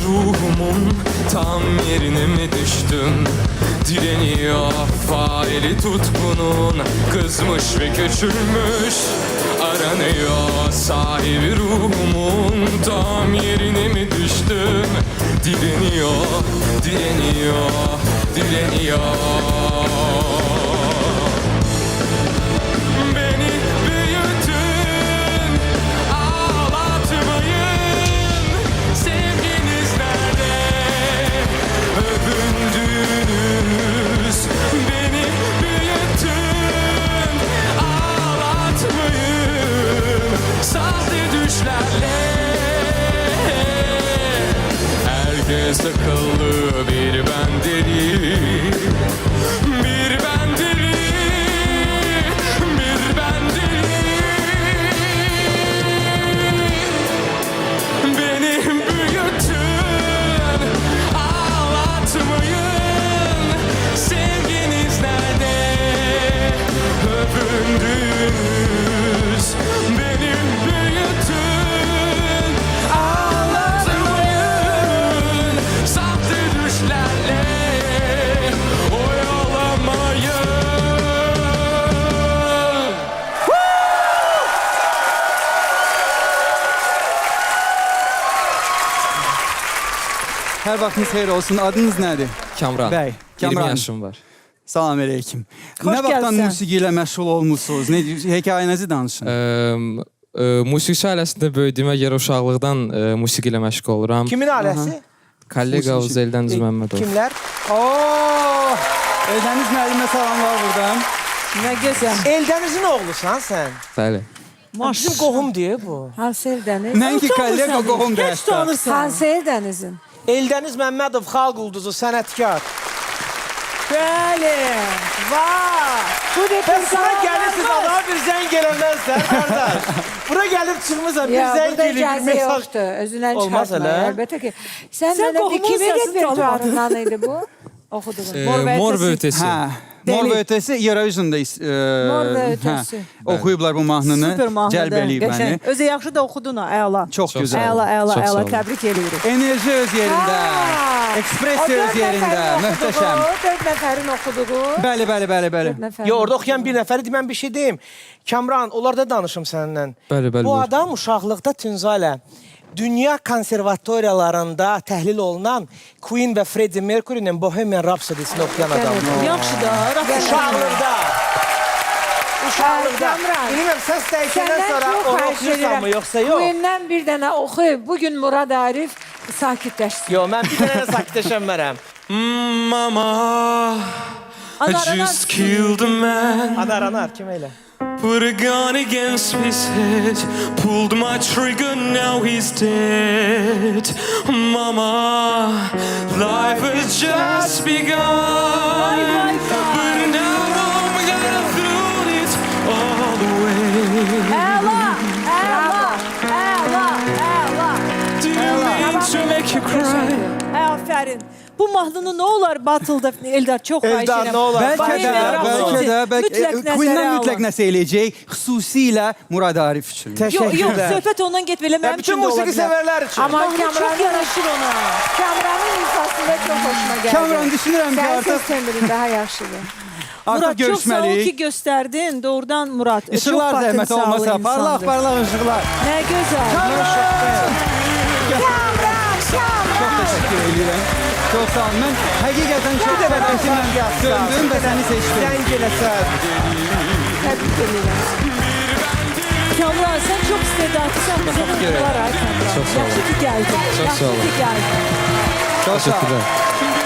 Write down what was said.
ruhumun tam yerine mi düştüm? Direniyor faili tutkunun, kızmış ve küçülmüş aranıyor. Sahibi ruhumun tam yerine mi düştüm? Direniyor, direniyor, direniyor. Beni büyütün, ağlatmayın. Sevginiz nerede? Övündüğünüz. Beni büyütün, ağlatmayın. Sahte düşlerle. Herkes akıllı, bir ben deli. Bir ben deli. Bir ben deli. Beni büyütün, ağlatmayın. Sevginiz nerede? Övündünüz. Beni büyütün, ağlatmayın. Sahte düşlerle oyalamayın. Her vaxtınız xeyir olsun. Adınız nədir? Kamran, Bəy, 20 Kamran. yaşım var. Salam əleykum. Xoş Nə vaxtdan gəlsən. musiqi ilə məşğul olmusunuz? Nə hekayənizi danışın. Musiqi ailəsində böyüdüyümə görə uşaqlıqdan musiqi ilə məşğul oluram. Kimin ailəsi? Kollega Musiqi. Uzeldən Cüməmmədov. Kimlər? Oo! Eldəniz müəllimə salamlar buradan. Nə gözəl. Eldənizin oğlusan sən. Bəli. Bizim qohum deyə bu. Hansel Dəniz. Nəinki kollega qohum da hətta. Hansel Dənizin. Eldəniz Məmmədov xalq ulduzu, sənətkar. Bəli. Vay. Bu Bəs bura repertuar gəlirsiniz, adama bir zəng eləməzsən, qardaş. Bura gəlib çıxmısan, bir Ya zəng burada eləyib, bir icazə mesaj. yoxdur. Özündən Olmaz çıxartma. elə. Əlbəttə ki. Sən Sən mənə qohumun kimin səsini repertuarından idi bu? Oxuduğun. Mor və ötesi. Hə. Mor və ötesi Eurovision'da Mor və ötesi. oxuyublar bu mahnını. Super mahnıdır. Cəlb eləyib məni. Qəşəng. Özü yaxşı da oxudun ha, əla. Çox Çox gözəl. sağ olun. Əla, əla, Çox sağ əla. olun. Təbrik edirik. Enerji öz yerində. Ekspresiya öz yerində. Möhtəşəm. 4 nəfərin oxuduğu. Bəli, bəli, bəli, bəli. 4 nəfərin. Yo, orada oxuyan bir nəfəri mən bir şey deyim. Kamran, onlarda danışım səninlə. Bəli, bəli, Bu buyur. adam uşaqlıqda Tünzalə dünya konservatoriyalarında təhlil olunan Queen və Freddie Mercury'nin Bohemian Rhapsody-sini oxuyan adamdır. Yaxşı da, rahat. Uşaqlıqda. Uşaqlıqda. Kamran, Bilməm, səs dəyişəndən Səndən sonra çox onu xahiş oxuyursan mı, edirəm. yoxsa yox? Queen-dən bir dənə oxuyub. Bugün Murad Arif sakitləşsin. Yox, mən bir dənə sakitləşənmərəm. Mama, I Anar, just killed a man. Anar, kim elə? Put a gun against his head, pulled my trigger, now he's dead. Mama, life has just begun. But now I'm gonna throw it all away. Əla, əla, əla, əla. Didn't mean to make you cry. Aferin. Bu mahnını nə olar Batıl'da Eldar çox xahiş Eldar, edirəm. nə olar? Bəlkə də, Bohemian bəlkə də, Rhapsody. Mütləq nəzərə Queen-dən alın. mütləq nəsə eləyəcək, xüsusilə Murad Arif üçün. Yox, yox, Təşəkkürlər. söhbət ondan getməli, mənim Bütün üçün də ola musiqi bilər. sevərlər üçün. Amma Mahnı çox Kamranın yaraşır ona. Kamranın ifasında çox xoşuma gəldi. Kamran, düşünürəm ki, Sənin artıq- səs tembrin daha yaxşıdır. Artıq Murat, çox sağ ol ki görüşməliyik. göstərdin. Doğrudan Murat. Çox İşıqlar zəhmət potensiallı olmasa, parlaq insandır. parlaq işıqlar. Nə gözəl. Çox təşəkkür edirəm. Çox sağ olun. Mən həqiqətən çox səbətimlə döndüm və səni seçdim. Zəng eləsən. Təbrik edirəm. Kamran, sən çox istedadlısan. Bizə görək. uğurlar ha, Kamran. Çox sağ olun. Yaxşı ki gəldin. Çox sağ Yaxşı olun. ki gəldin. Çox sağ olun. Teşekkürler. Şimdi